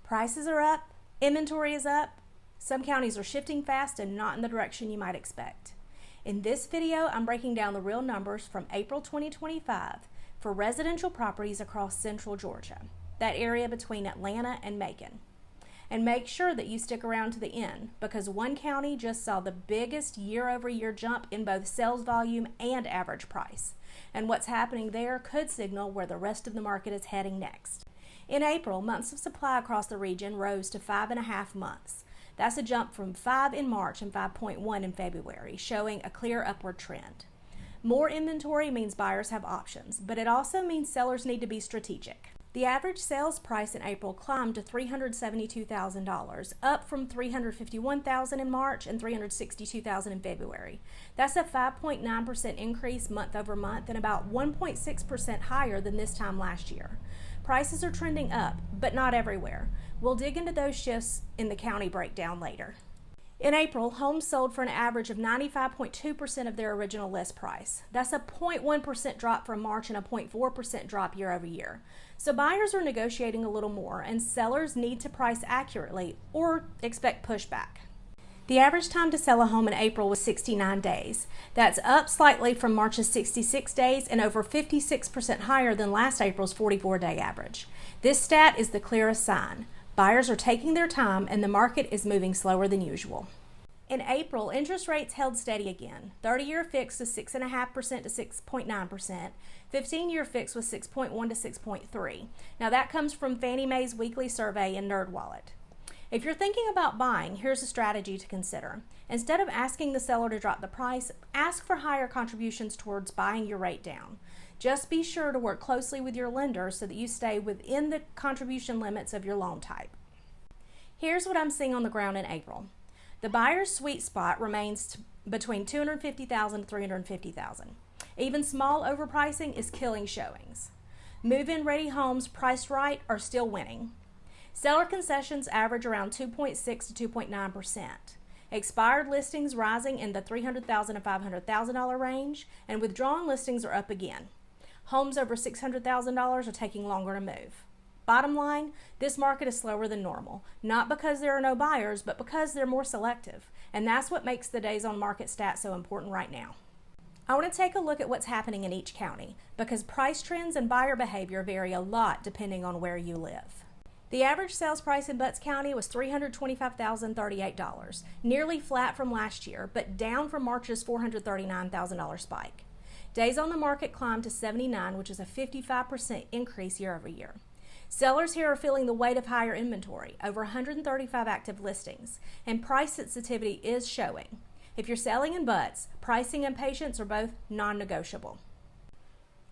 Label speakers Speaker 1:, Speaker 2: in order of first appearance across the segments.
Speaker 1: Prices are up, inventory is up, some counties are shifting fast and not in the direction you might expect. In this video, I'm breaking down the real numbers from April 2025 for residential properties across central Georgia, that area between Atlanta and Macon. And make sure that you stick around to the end because one county just saw the biggest year-over-year jump in both sales volume and average price. And what's happening there could signal where the rest of the market is heading next. In April, months of supply across the region rose to 5.5 months. That's a jump from 5 in March and 5.1 in February, showing a clear upward trend. More inventory means buyers have options, but it also means sellers need to be strategic. The average sales price in April climbed to $372,000, up from $351,000 in March and $362,000 in February. That's a 5.9% increase month over month and about 1.6% higher than this time last year. Prices are trending up, but not everywhere. We'll dig into those shifts in the county breakdown later. In April, homes sold for an average of 95.2% of their original list price. That's a 0.1% drop from March and a 0.4% drop year over year. So buyers are negotiating a little more and sellers need to price accurately or expect pushback. The average time to sell a home in April was 69 days. That's up slightly from March's 66 days and over 56% higher than last April's 44-day average. This stat is the clearest sign. Buyers are taking their time and the market is moving slower than usual. In April, interest rates held steady again. 30-year fixed was 6.5% to 6.9%. 15-year fixed was 6.1 to 6.3. Now that comes from Fannie Mae's weekly survey in NerdWallet. If you're thinking about buying, here's a strategy to consider. Instead of asking the seller to drop the price, ask for higher contributions towards buying your rate down. Just be sure to work closely with your lender so that you stay within the contribution limits of your loan type. Here's what I'm seeing on the ground in April. The buyer's sweet spot remains between $250,000 to $350,000. Even small overpricing is killing showings. Move-in ready homes priced right are still winning. Seller concessions average around 2.6 to 2.9%. Expired listings rising in the $300,000 to $500,000 range, and withdrawn listings are up again. Homes over $600,000 are taking longer to move. Bottom line, this market is slower than normal, not because there are no buyers, but because they're more selective. And that's what makes the days on market stat so important right now. I want to take a look at what's happening in each county because price trends and buyer behavior vary a lot depending on where you live. The average sales price in Butts County was $325,038, nearly flat from last year, but down from March's $439,000 spike. Days on the market climbed to 79, which is a 55% increase year over year. Sellers here are feeling the weight of higher inventory, over 135 active listings, and price sensitivity is showing. If you're selling in Butts, pricing and patience are both non-negotiable.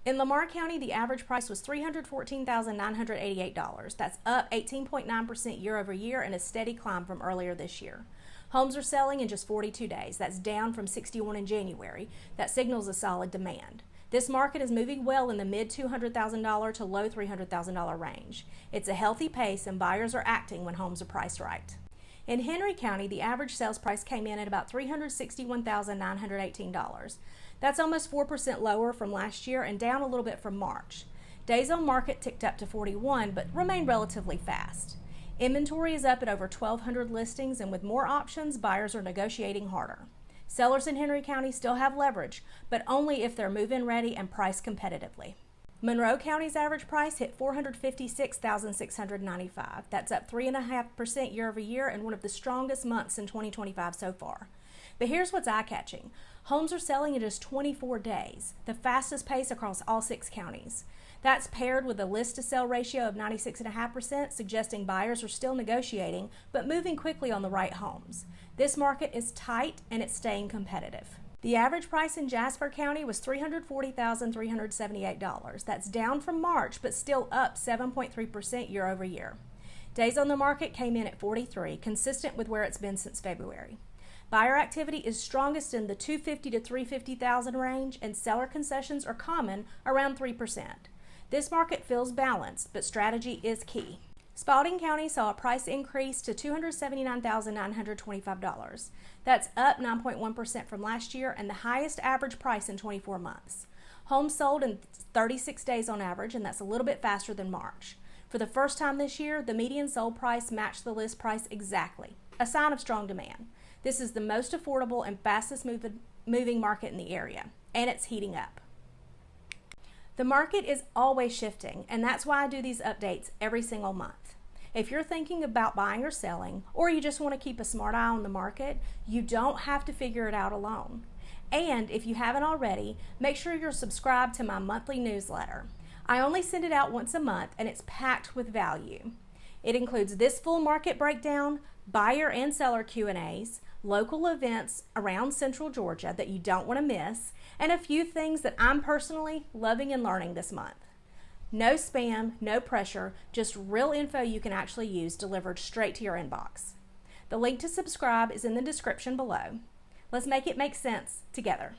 Speaker 1: In Lamar County, the average price was $314,988. That's up 18.9% year over year and a steady climb from earlier this year. Homes are selling in just 42 days. That's down from 61 in January. That signals a solid demand. This market is moving well in the mid $200,000 to low $300,000 range. It's a healthy pace and buyers are acting when homes are priced right. In Henry County, the average sales price came in at about $361,918. That's almost 4% lower from last year and down a little bit from March. Days on market ticked up to 41, but remained relatively fast. Inventory is up at over 1,200 listings, and with more options, buyers are negotiating harder. Sellers in Henry County still have leverage, but only if they're move-in ready and priced competitively. Monroe County's average price hit $456,695. That's up 3.5% year over year and one of the strongest months in 2025 so far. But here's what's eye-catching. Homes are selling in just 24 days, the fastest pace across all 6 counties. That's paired with a list-to-sell ratio of 96.5%, suggesting buyers are still negotiating, but moving quickly on the right homes. This market is tight and it's staying competitive. The average price in Jasper County was $340,378. That's down from March, but still up 7.3% year over year. Days on the market came in at 43, consistent with where it's been since February. Buyer activity is strongest in the $250,000 to $350,000 range, and seller concessions are common around 3%. This market feels balanced, but strategy is key. Spalding County saw a price increase to $279,925. That's up 9.1% from last year and the highest average price in 24 months. Homes sold in 36 days on average, and that's a little bit faster than March. For For the first time this year, the median sold price matched the list price exactly, a sign of strong demand. This is the most affordable and fastest moving market in the area, and it's heating up. The market is always shifting, and that's why I do these updates every single month. If you're thinking about buying or selling, or you just want to keep a smart eye on the market, you don't have to figure it out alone. And if you haven't already, make sure you're subscribed to my monthly newsletter. I only send it out once a month, and it's packed with value. It includes this full market breakdown, buyer and seller Q&As, local events around Central Georgia that you don't want to miss, and a few things that I'm personally loving and learning this month. No spam, no pressure, just real info you can actually use delivered straight to your inbox. The link to subscribe is in the description below. Let's make it make sense together.